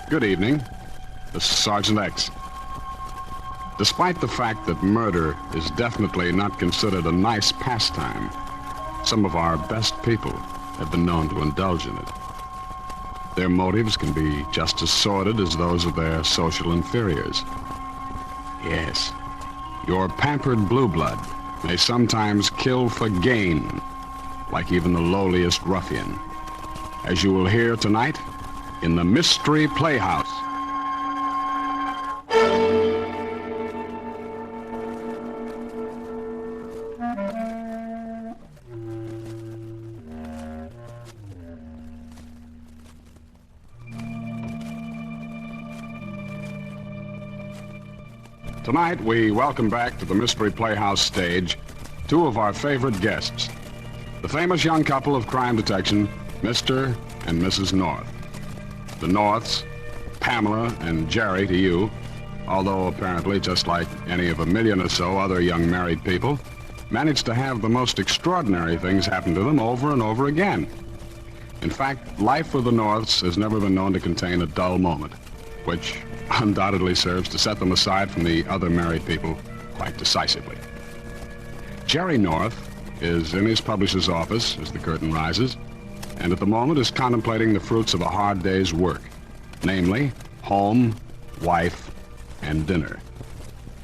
Good evening. This is Sergeant X. Despite the fact that murder is definitely not considered a nice pastime, some of our best people have been known to indulge in it. Their motives can be just as sordid as those of their social inferiors. Yes, your pampered blue blood may sometimes kill for gain, like even the lowliest ruffian, as you will hear tonight in the Mystery Playhouse. Tonight, we welcome back to the Mystery Playhouse stage two of our favorite guests, the famous young couple of crime detection, Mr. and Mrs. North. The Norths, Pamela and Jerry to you, although apparently, just like any of a million or so other young married people, managed to have the most extraordinary things happen to them over and over again. In fact, life with the Norths has never been known to contain a dull moment, which undoubtedly serves to set them aside from the other married people quite decisively. Jerry North is in his publisher's office as the curtain rises, and at the moment is contemplating the fruits of a hard day's work, namely home, wife, and dinner.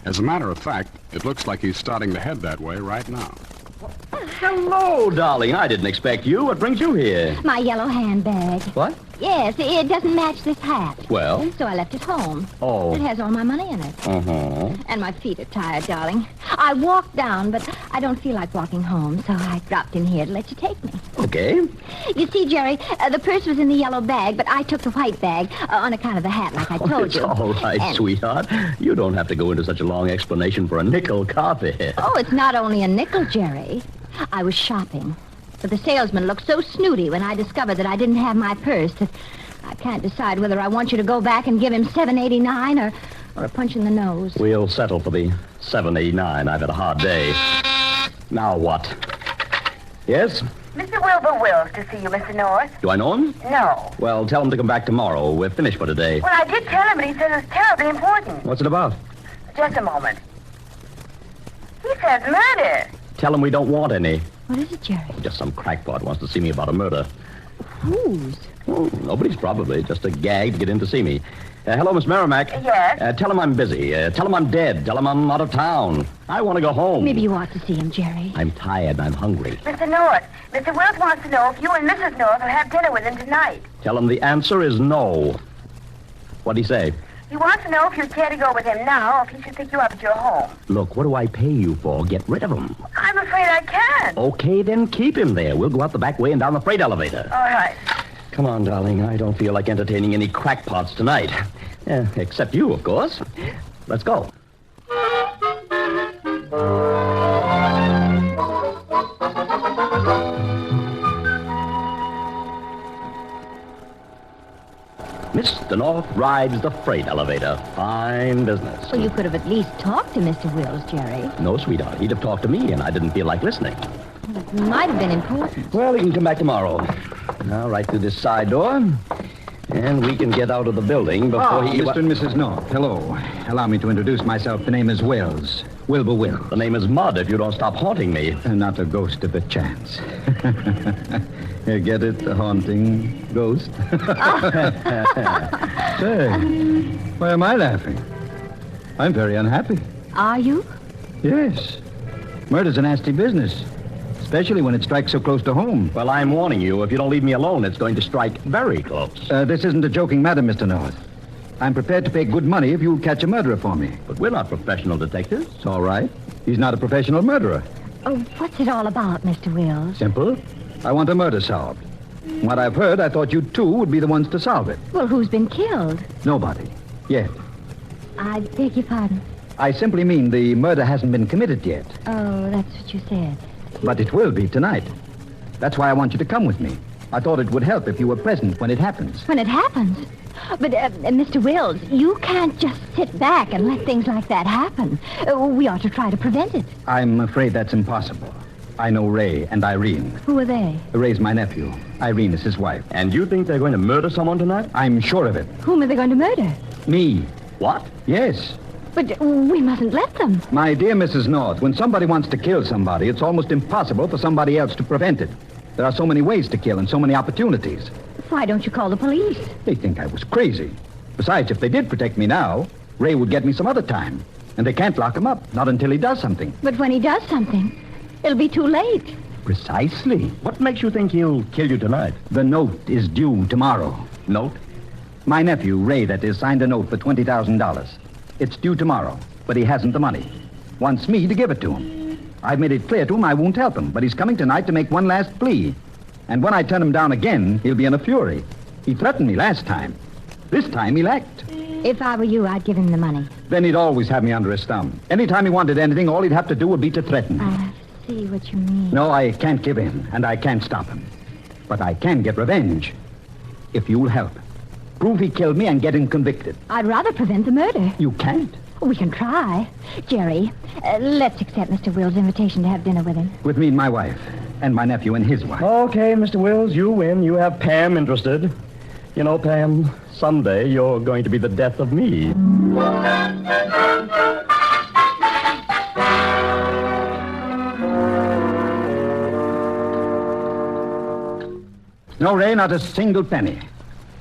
As a matter of fact, it looks like he's starting to head that way right now. Hello, darling. I didn't expect you. What brings you here? My yellow handbag. What? Yes, it doesn't match this hat. Well? So I left it home. Oh. It has all my money in it. Uh-huh. And my feet are tired, darling. I walked down, but I don't feel like walking home, so I dropped in here to let you take me. Okay. You see, Jerry, the purse was in the yellow bag, but I took the white bag on account of the hat, like I told It's you. all right, sweetheart. You don't have to go into such a long explanation for a nickel carpet. Oh, it's not only a nickel, Jerry. I was shopping, but the salesman looked so snooty when I discovered that I didn't have my purse that I can't decide whether I want you to go back and give him $7.89 or a punch in the nose. We'll settle for the $7.89. I've had a hard day. Now what? Yes? Mr. Wilbur Wills to see you, Mr. North. Do I know him? No. Well, tell him to come back tomorrow. We're finished for today. Well, I did tell him, but he said it was terribly important. What's it about? Just a moment. He says murder. Tell him we don't want any. What is it, Jerry? Just some crackpot wants to see me about a murder. Whose? Oh, nobody's probably. Just a gag to get in to see me. Hello, Miss Merrimack. Yes? Tell him I'm busy. Tell him I'm dead. Tell him I'm out of town. I want to go home. Maybe you ought to see him, Jerry. I'm tired and I'm hungry. Mr. North, Mr. Wills wants to know if you and Mrs. North will have dinner with him tonight. Tell him the answer is no. What'd he say? He wants to know if you'd care to go with him now or if he should pick you up at your home. Look, what do I pay you for? Get rid of him. I'm afraid I can't. Okay, then keep him there. We'll go out the back way and down the freight elevator. All right. Come on, darling. I don't feel like entertaining any crackpots tonight. Except you, of course. Let's go. Mr. North rides the freight elevator. Fine business. Well, you could have at least talked to Mr. Wills, Jerry. No, sweetheart. He'd have talked to me, and I didn't feel like listening. It might have been important. Well, he can come back tomorrow. Now, right through this side door. And we can get out of the building before he... Mr. and Mrs. North, hello. Allow me to introduce myself. The name is Wills. Wilbur Wills. The name is Mud if you don't stop haunting me. Not a ghost of a chance. You get it? The haunting ghost? Say, why am I laughing? I'm very unhappy. Are you? Yes. Murder's a nasty business, especially when it strikes so close to home. Well, I'm warning you. If you don't leave me alone, it's going to strike very close. This isn't a joking matter, Mr. North. I'm prepared to pay good money if you'll catch a murderer for me. But we're not professional detectives. It's all right. He's not a professional murderer. Oh, what's it all about, Mr. Wills? Simple. I want a murder solved. From what I've heard, I thought you two would be the ones to solve it. Well, who's been killed? Nobody. Yet. I beg your pardon. I simply mean the murder hasn't been committed yet. Oh, that's what you said. But it will be tonight. That's why I want you to come with me. I thought it would help if you were present when it happens. When it happens? But, Mr. Wills, you can't just sit back and let things like that happen. We ought to try to prevent it. I'm afraid that's impossible. I know Ray and Irene. Who are they? Ray's my nephew. Irene is his wife. And you think they're going to murder someone tonight? I'm sure of it. Whom are they going to murder? Me. What? Yes. But we mustn't let them. My dear Mrs. North, when somebody wants to kill somebody, it's almost impossible for somebody else to prevent it. There are so many ways to kill and so many opportunities. Why don't you call the police? They think I was crazy. Besides, if they did protect me now, Ray would get me some other time. And they can't lock him up, not until he does something. But when he does something, it'll be too late. Precisely. What makes you think he'll kill you tonight? The note is due tomorrow. Note? My nephew, Ray, that is, signed a note for $20,000. It's due tomorrow, but he hasn't the money. Wants me to give it to him. I've made it clear to him I won't help him, but he's coming tonight to make one last plea. And when I turn him down again, he'll be in a fury. He threatened me last time. This time he'll act. If I were you, I'd give him the money. Then he'd always have me under his thumb. Anytime he wanted anything, all he'd have to do would be to threaten. I see what you mean. No, I can't give in, and I can't stop him. But I can get revenge. If you'll help. Prove he killed me and get him convicted. I'd rather prevent the murder. You can't. We can try. Jerry, let's accept Mr. Will's invitation to have dinner with him. With me and my wife. And my nephew and his wife. Okay, Mr. Wills, you win. You have Pam interested. You know, Pam, someday you're going to be the death of me. No, Ray, not a single penny.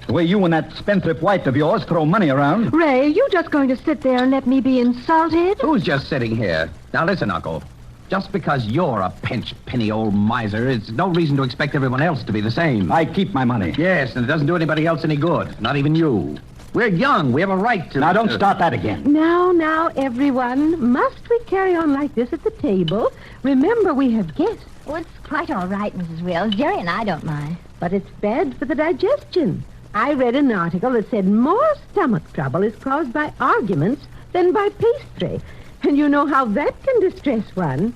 The way you and that spendthrift wife of yours throw money around. Ray, are you just going to sit there and let me be insulted? Who's just sitting here? Now listen, Uncle. Just because you're a pinch-penny old miser, it's no reason to expect everyone else to be the same. I keep my money. Yes, and it doesn't do anybody else any good. Not even you. We're young. We have a right to... Now, don't start that again. Now, everyone. Must we carry on like this at the table? Remember, we have guests. Oh, it's quite all right, Mrs. Wills. Jerry and I don't mind. But it's bad for the digestion. I read an article that said more stomach trouble is caused by arguments than by pastry. And you know how that can distress one.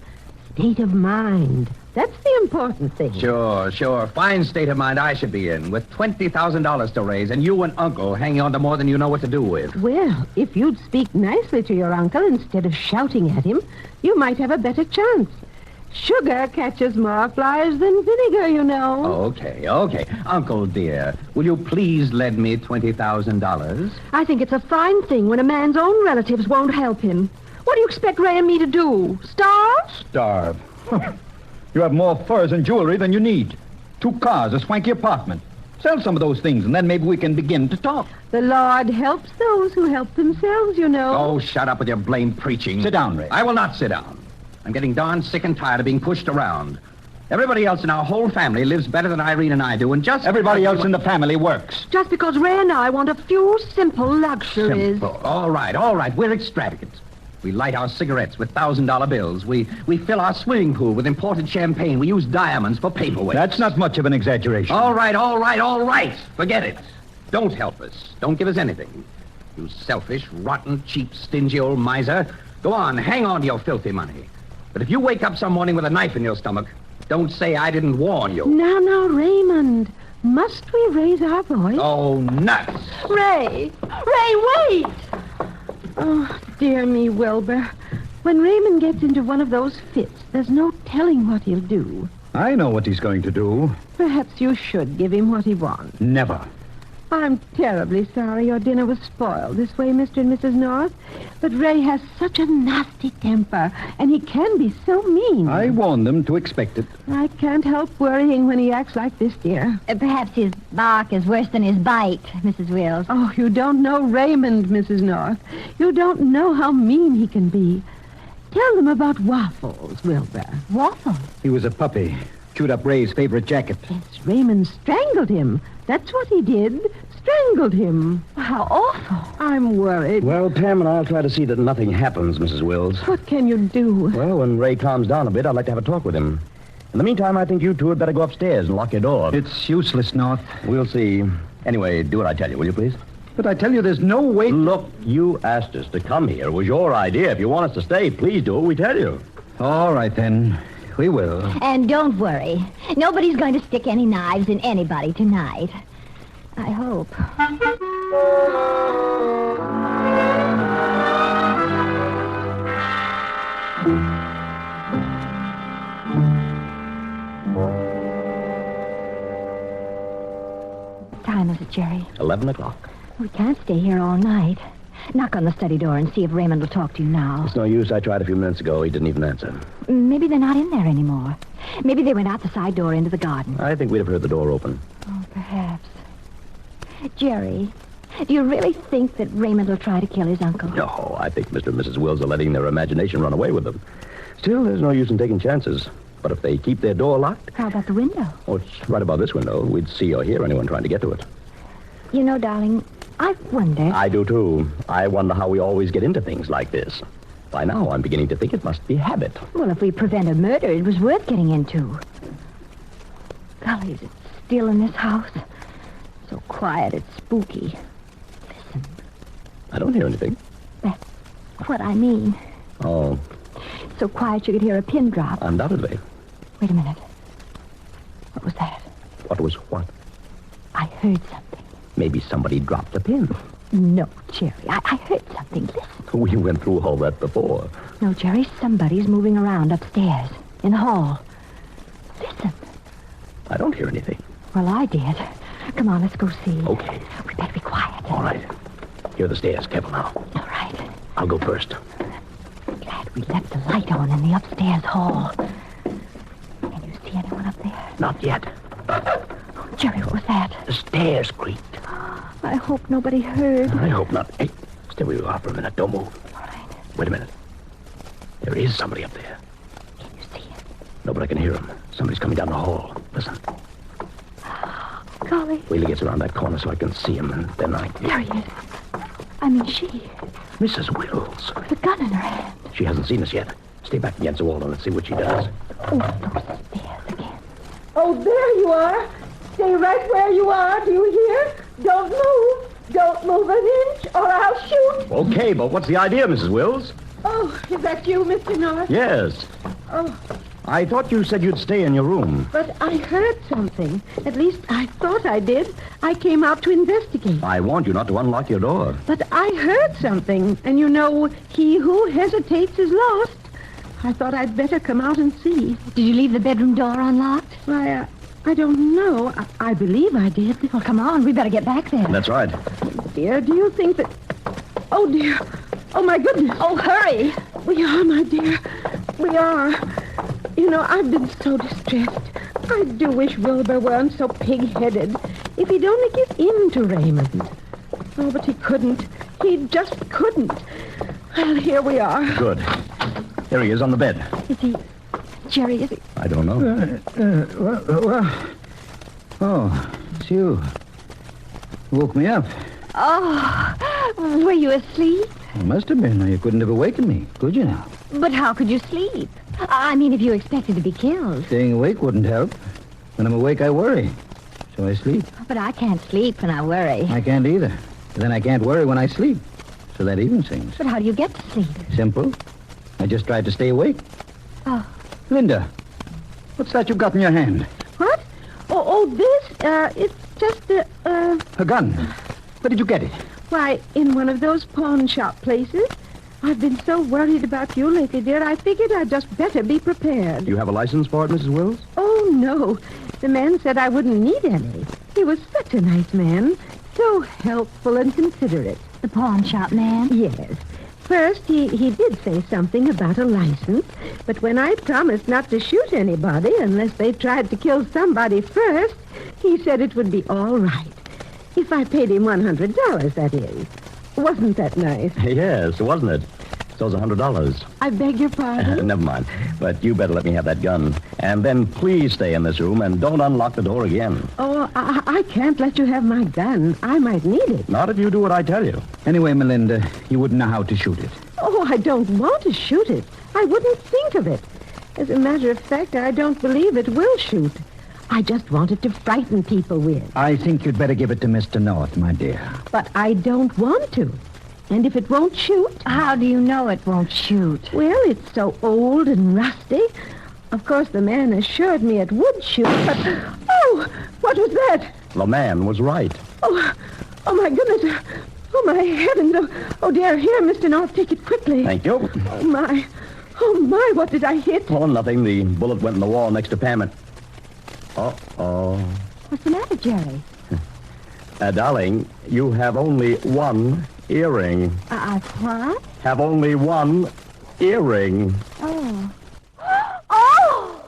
State of mind. That's the important thing. Sure. Fine state of mind I should be in, with $20,000 to raise, and you and Uncle hanging on to more than you know what to do with. Well, if you'd speak nicely to your uncle instead of shouting at him, you might have a better chance. Sugar catches more flies than vinegar, you know. Okay. Uncle, dear, will you please lend me $20,000? I think it's a fine thing when a man's own relatives won't help him. What do you expect Ray and me to do? Starve? Starve. You have more furs and jewelry than you need. 2 cars, a swanky apartment. Sell some of those things, and then maybe we can begin to talk. The Lord helps those who help themselves, you know. Oh, shut up with your blamed preaching. Sit down, Ray. I will not sit down. I'm getting darn sick and tired of being pushed around. Everybody else in our whole family lives better than Irene and I do, and just... Everybody else in the family works. Just because Ray and I want a few simple luxuries. Simple. All right. We're extravagant. We light our cigarettes with $1,000 bills. We fill our swimming pool with imported champagne. We use diamonds for paperweight. That's not much of an exaggeration. All right. Forget it. Don't help us. Don't give us anything. You selfish, rotten, cheap, stingy old miser. Go on, hang on to your filthy money. But if you wake up some morning with a knife in your stomach, don't say I didn't warn you. Now, Raymond. Must we raise our voice? Oh, nuts. Ray, wait! Oh, dear me, Wilbur. When Raymond gets into one of those fits, there's no telling what he'll do. I know what he's going to do. Perhaps you should give him what he wants. Never. I'm terribly sorry your dinner was spoiled this way, Mr. and Mrs. North. But Ray has such a nasty temper, and he can be so mean. I warned them to expect it. I can't help worrying when he acts like this, dear. Perhaps his bark is worse than his bite, Mrs. Wills. Oh, you don't know Raymond, Mrs. North. You don't know how mean he can be. Tell them about Waffles, Wilbur. Waffles? He was a puppy. Chewed up Ray's favorite jacket. Yes, Raymond strangled him. That's what he did. Strangled him. How awful. I'm worried. Well, Pam and I'll try to see that nothing happens, Mrs. Wills. What can you do? Well, when Ray calms down a bit, I'd like to have a talk with him. In the meantime, I think you two had better go upstairs and lock your door. It's useless, North. We'll see. Anyway, do what I tell you, will you, please? But I tell you, there's no way... Look, you asked us to come here. It was your idea. If you want us to stay, please do what we tell you. All right, then. We will. And don't worry. Nobody's going to stick any knives in anybody tonight. I hope. Jerry? 11 o'clock. We can't stay here all night. Knock on the study door and see if Raymond will talk to you now. It's no use. I tried a few minutes ago. He didn't even answer. Maybe they're not in there anymore. Maybe they went out the side door into the garden. I think we'd have heard the door open. Oh, perhaps. Jerry, do you really think that Raymond will try to kill his uncle? No, I think Mr. and Mrs. Wills are letting their imagination run away with them. Still, there's no use in taking chances. But if they keep their door locked... How about the window? Oh, it's right above this window. We'd see or hear anyone trying to get to it. You know, darling, I've wondered... I do, too. I wonder how we always get into things like this. By now, I'm beginning to think it must be habit. Well, if we prevent a murder, it was worth getting into. Golly, is it still in this house? So quiet, it's spooky. Listen. I don't hear anything. That's what I mean. Oh, So quiet you could hear a pin drop. undoubtedly. Wait a minute. What was that? What was what? I heard something. Maybe somebody dropped a pin. No, Jerry, I heard something. Listen. We went through all that before. No, Jerry, somebody's moving around upstairs in the hall. Listen. I don't hear anything. Well, I did. Come on, let's go see. Okay. We better be quiet. All right. Here are the stairs. Careful now. All right. I'll go first. Glad we left the light on in the upstairs hall. Can you see anyone up there? Not yet. Oh, Jerry, what was that? The stairs creaked. I hope nobody heard. I hope not. Hey, stay where you are for a minute. Don't move. All right. Wait a minute. There is somebody up there. Can you see him? No, but I can hear him. Somebody's coming down the hall. Listen. Golly. Wait till he gets around that corner so I can see him, and then I... There he is. I mean, she. Mrs. Wills. With a gun in her hand. She hasn't seen us yet. Stay back against the wall and let's see what she does. Oh, those stairs again. Oh, there you are. Stay right where you are. Do you hear? Don't move. Don't move an inch or I'll shoot. Okay, but what's the idea, Mrs. Wills? Oh, is that you, Mr. North? Yes. Oh, I thought you said you'd stay in your room. but I heard something. At least I thought I did. I came out to investigate. I warned you not to unlock your door. But I heard something. And you know, he who hesitates is lost. I thought I'd better come out and see. Did you leave the bedroom door unlocked? Why, I don't know. I believe I did. Well, come on. We better get back there. That's right. Dear, do you think that... Oh, dear. Oh, my goodness. Oh, hurry. We are, my dear. We are. You know, I've been so distressed. I do wish Wilbur weren't so pig-headed. If he'd only give in to Raymond. Oh, but he couldn't. He just couldn't. Well, here we are. Good. Here he is on the bed. Is he... Jerry, is he... I don't know. Oh, it's you. You woke me up. Oh, were you asleep? You must have been, or you couldn't have awakened me, could you now? But how could you sleep? I mean, if you expected to be killed. Staying awake wouldn't help. When I'm awake, I worry. So I sleep. But I can't sleep when I worry. I can't either. Then I can't worry when I sleep. So that evens things. But how do you get to sleep? Simple. I just tried to stay awake. Oh. Linda, what's that you've got in your hand? What? It's just A gun. Where did you get it? why, in one of those pawn shop places. I've been so worried about you lately, dear, I figured I'd just better be prepared. You have a license for it, Mrs. Wills? Oh, no. The man said I wouldn't need any. He was such a nice man. So helpful and considerate. The pawn shop man? Yes. First, he did say something about a license, but when I promised not to shoot anybody unless they tried to kill somebody first, he said it would be all right. If I paid him $100, that is. Wasn't that nice? Yes, wasn't it? So's $100. I beg your pardon? Never mind. But you better let me have that gun. And then please stay in this room and don't unlock the door again. Oh, I can't let you have my gun. I might need it. Not if you do what I tell you. Anyway, Melinda, you wouldn't know how to shoot it. Oh, I don't want to shoot it. I wouldn't think of it. As a matter of fact, I don't believe it will shoot. I just want it to frighten people with. I think you'd better give it to Mr. North, my dear. But I don't want to. And if it won't shoot... How do you know it won't shoot? Well, it's so old and rusty. Of course, the man assured me it would shoot, but... Oh, what was that? The man was right. Oh, my goodness. Oh, my heavens. Oh, dear. Here, Mr. North, take it quickly. Thank you. Oh, my, what did I hit? Oh, nothing. The bullet went in the wall next to Pam and... Uh-oh. What's the matter, Jerry? Darling, you have only one earring. What? Have only one earring. Oh. Oh!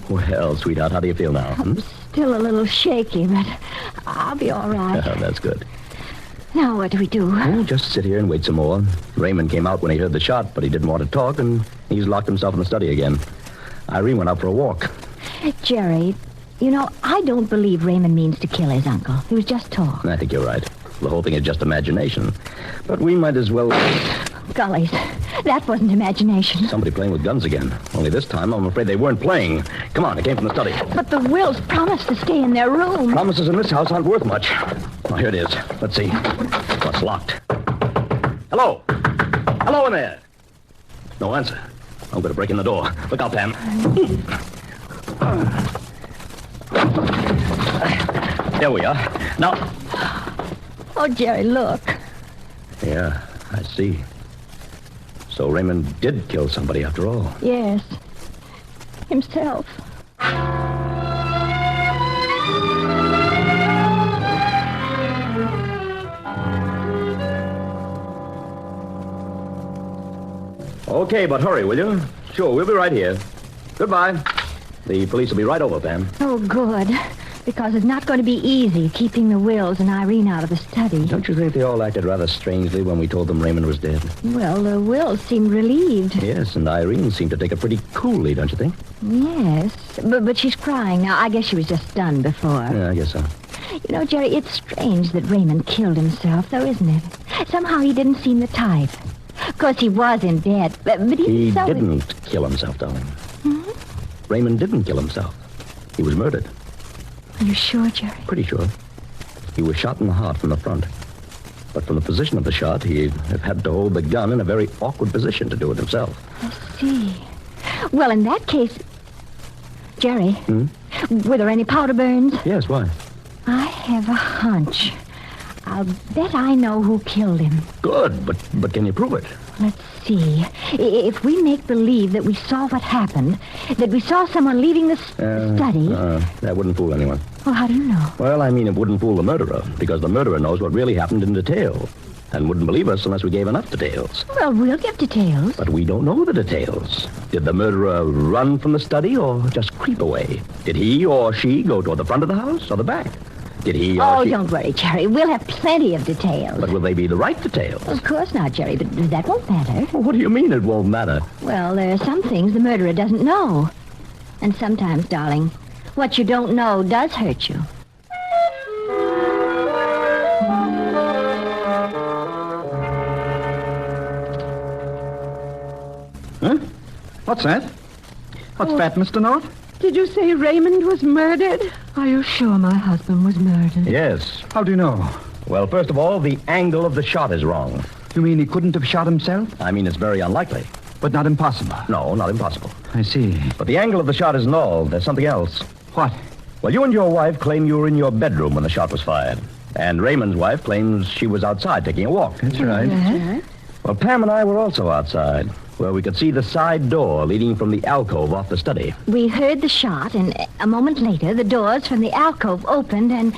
Well, sweetheart, how do you feel now? I'm still a little shaky, but I'll be all right. That's good. Now, what do we do? Oh, just sit here and wait some more. Raymond came out when he heard the shot, but he didn't want to talk, and he's locked himself in the study again. Irene went out for a walk. Jerry, you know, I don't believe Raymond means to kill his uncle. He was just talk. I think you're right. The whole thing is just imagination. But we might as well... Gollies, that wasn't imagination. Somebody playing with guns again. Only this time, I'm afraid they weren't playing. Come on, it came from the study. But the Wills promised to stay in their room. Promises in this house aren't worth much. Oh, here it is. Let's see. Oh, it's locked. Hello? Hello in there. No answer. I'm going to break in the door. Look out, Pam. There we are. Now... Oh, Jerry, look. Yeah, I see. So Raymond did kill somebody after all. Yes. Himself. Okay, but hurry, will you? Sure, we'll be right here. Goodbye. The police will be right over, Pam. Oh, good. Because it's not going to be easy keeping the Wills and Irene out of the study. Don't you think they all acted rather strangely when we told them Raymond was dead? Well, the Wills seemed relieved. Yes, and Irene seemed to take it pretty coolly, don't you think? Yes, but she's crying now. I guess she was just stunned before. Yeah, I guess so. You know, Jerry, it's strange that Raymond killed himself, though, isn't it? Somehow he didn't seem the type. Of course, he was in bed, but He so... didn't kill himself, darling. Raymond didn't kill himself. He was murdered. Are you sure, Jerry? Pretty sure. He was shot in the heart from the front. But from the position of the shot, he'd have had to hold the gun in a very awkward position to do it himself. I see. Well, in that case... Jerry, were there any powder burns? Yes, why? I have a hunch. I'll bet I know who killed him. Good, but can you prove it? Let's see. If we make believe that we saw what happened, that we saw someone leaving the study... That wouldn't fool anyone. Well, how do you know? Well, I mean, it wouldn't fool the murderer, because the murderer knows what really happened in detail, and wouldn't believe us unless we gave enough details. Well, we'll give details. But we don't know the details. Did the murderer run from the study or just creep away? Did he or she go toward the front of the house or the back? Did he or she... Don't worry, Jerry. We'll have plenty of details. But will they be the right details? Of course not, Jerry, but that won't matter. What do you mean it won't matter? Well, there are some things the murderer doesn't know. And sometimes, darling, what you don't know does hurt you. Huh? What's that? What's that, Mr. North? Did you say Raymond was murdered? Are you sure my husband was murdered? Yes. How do you know? Well, first of all, the angle of the shot is wrong. You mean he couldn't have shot himself? I mean, it's very unlikely. But not impossible. No, not impossible. I see. But the angle of the shot isn't all. There's something else. What? Well, you and your wife claim you were in your bedroom when the shot was fired. And Raymond's wife claims she was outside taking a walk. That's right. Yes. Well, Pam and I were also outside, where we could see the side door leading from the alcove off the study. We heard the shot, and a moment later, the doors from the alcove opened, and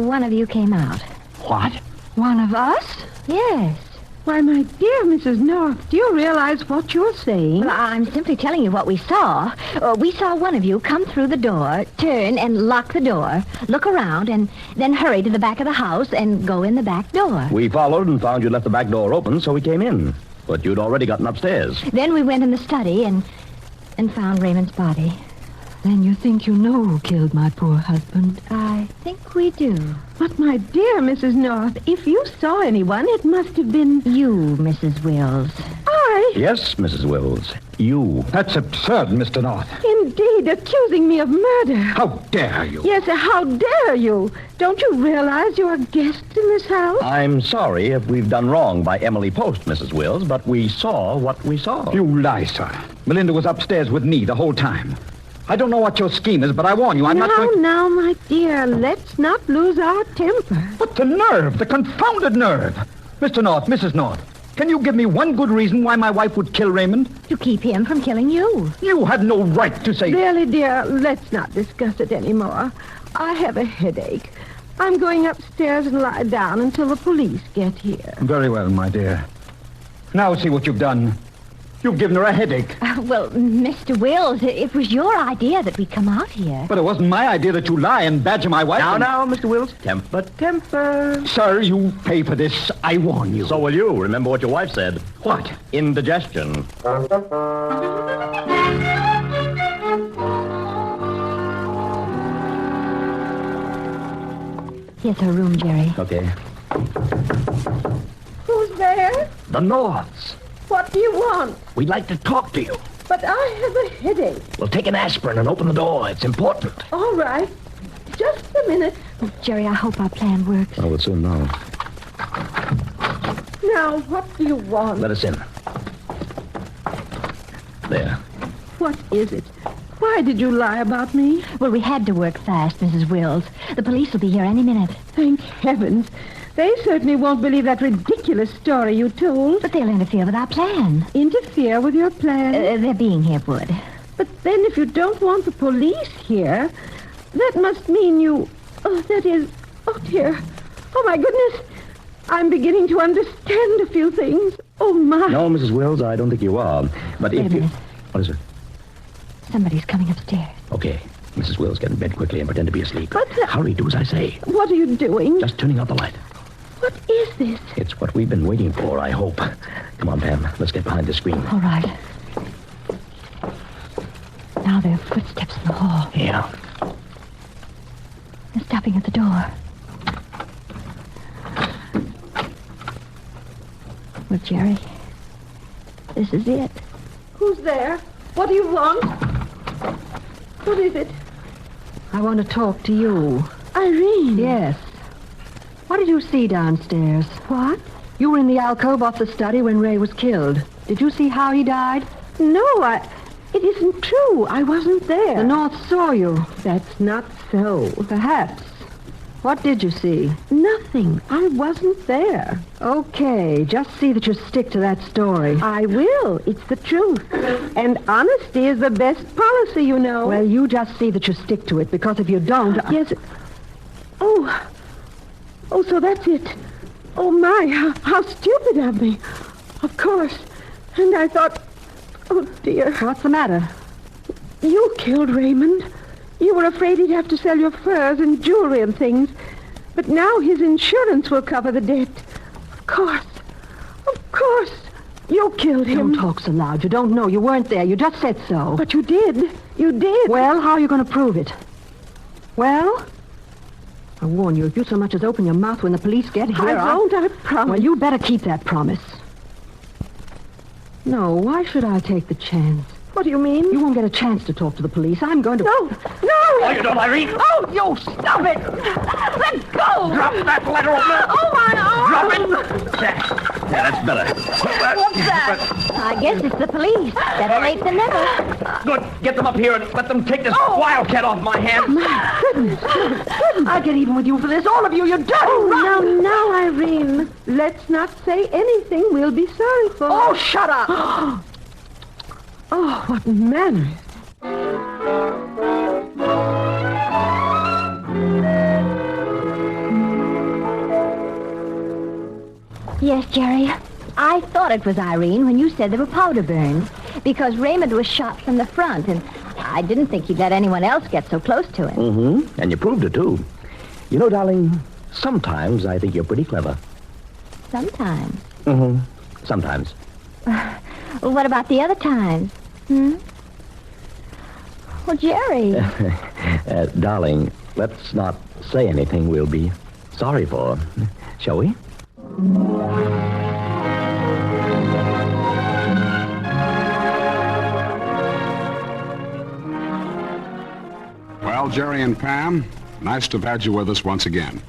one of you came out. What? One of us? Yes. Why, my dear Mrs. North, do you realize what you're saying? Well, I'm simply telling you what we saw. We saw one of you come through the door, turn and lock the door, look around, and then hurry to the back of the house and go in the back door. We followed and found you'd left the back door open, so we came in. But you'd already gotten upstairs. Then we went in the study and found Raymond's body. Then you think you know who killed my poor husband? I think we do. But, my dear Mrs. North, if you saw anyone, it must have been... You, Mrs. Wills. I? Yes, Mrs. Wills. You. That's absurd, Mr. North. Indeed, accusing me of murder. How dare you? Yes, how dare you? Don't you realize you're a guest in this house? I'm sorry if we've done wrong by Emily Post, Mrs. Wills, but we saw what we saw. You lie, sir. Melinda was upstairs with me the whole time. I don't know what your scheme is, but I warn you, I'm not going to... Now, my dear, let's not lose our temper. But the nerve, the confounded nerve. Mr. North, Mrs. North, Can you give me one good reason why my wife would kill Raymond? To keep him from killing you. You had no right to say... Really, dear, let's not discuss it anymore. I have a headache. I'm going upstairs and lie down until the police get here. Very well, my dear. Now see what you've done. You've given her a headache. Well, Mr. Wills, it was your idea that we come out here. But it wasn't my idea that you lie and badger my wife. Now, Mr. Wills, temper. Sir, you pay for this. I warn you. So will you. Remember what your wife said. What? Indigestion. Here's her room, Jerry. Okay. Who's there? The Norths. What do you want? We'd like to talk to you. But I have a headache. Well, take an aspirin and open the door. It's important. All right. Just a minute. Oh, Jerry, I hope our plan works. Oh, we'll soon know. Now, what do you want? Let us in. There. What is it? Why did you lie about me? Well, we had to work fast, Mrs. Wills. The police will be here any minute. Thank heavens. They certainly won't believe that ridiculous story you told. But they'll interfere with our plan. Interfere with your plan? Their being here would. But then if you don't want the police here, that must mean you... Oh, that is... Oh, dear. Oh, my goodness. I'm beginning to understand a few things. Oh, my. No, Mrs. Wills, I don't think you are. But Wait if a you... minute. What is it? Somebody's coming upstairs. Okay. Mrs. Wills, get in bed quickly and pretend to be asleep. But... Hurry, do as I say. What are you doing? Just turning out the light. What is this? It's what we've been waiting for, I hope. Come on, Pam. Let's get behind the screen. All right. Now there are footsteps in the hall. Yeah. They're stopping at the door. Well, Jerry, this is it. Who's there? What do you want? What is it? I want to talk to you. Irene. Yes. What did you see downstairs? What? You were in the alcove off the study when Ray was killed. Did you see how he died? No, it isn't true. I wasn't there. The North saw you. That's not so. Perhaps. What did you see? Nothing. I wasn't there. Okay, just see that you stick to that story. I will. It's the truth. And honesty is the best policy, you know. Well, you just see that you stick to it, because if you don't... Yes. Oh, so that's it. Oh, my, how stupid of me. Of course. And I thought, oh, dear. What's the matter? You killed Raymond. You were afraid he'd have to sell your furs and jewelry and things. But now his insurance will cover the debt. Of course. Of course. You killed him. Don't talk so loud. You don't know. You weren't there. You just said so. But you did. You did. Well, how are you going to prove it? Well, I warn you, if you so much as open your mouth when the police get here... I won't, I promise. Well, you better keep that promise. No, why should I take the chance? What do you mean? You won't get a chance to talk to the police. I'm going to... No! Oh, you don't, Irene! Oh, you stop it! Let go! Drop that letter over there! Oh, my arm! Drop it! Yeah, that's better. What's that? I guess it's the police. Better late than never. Good. Get them up here and let them take this wildcat off my hands. My goodness. I'll get even with you for this. All of you, you dirty Oh, now, Irene. Let's not say anything we'll be sorry for. Oh, shut up. Oh, what manners. Yes, Jerry. I thought it was Irene when you said there were powder burns, because Raymond was shot from the front, and I didn't think he'd let anyone else get so close to him. Mm-hmm. And you proved it, too. You know, darling, sometimes I think you're pretty clever. Sometimes. Mm-hmm. Sometimes. Well, what about the other times? Well, Jerry. Darling, let's not say anything we'll be sorry for, shall we? Well, Jerry and Pam, nice to have had you with us once again.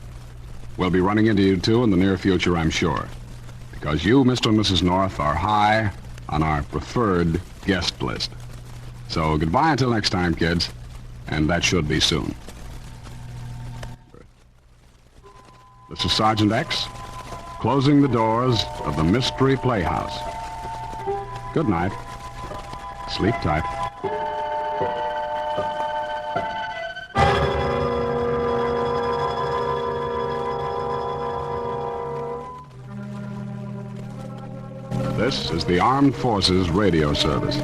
We'll be running into you, too, in the near future, I'm sure. Because you, Mr. and Mrs. North, are high on our preferred guest list. So goodbye until next time, kids. And that should be soon. This is Sergeant X, closing the doors of the Mystery Playhouse. Good night. Sleep tight. This is the Armed Forces Radio Service.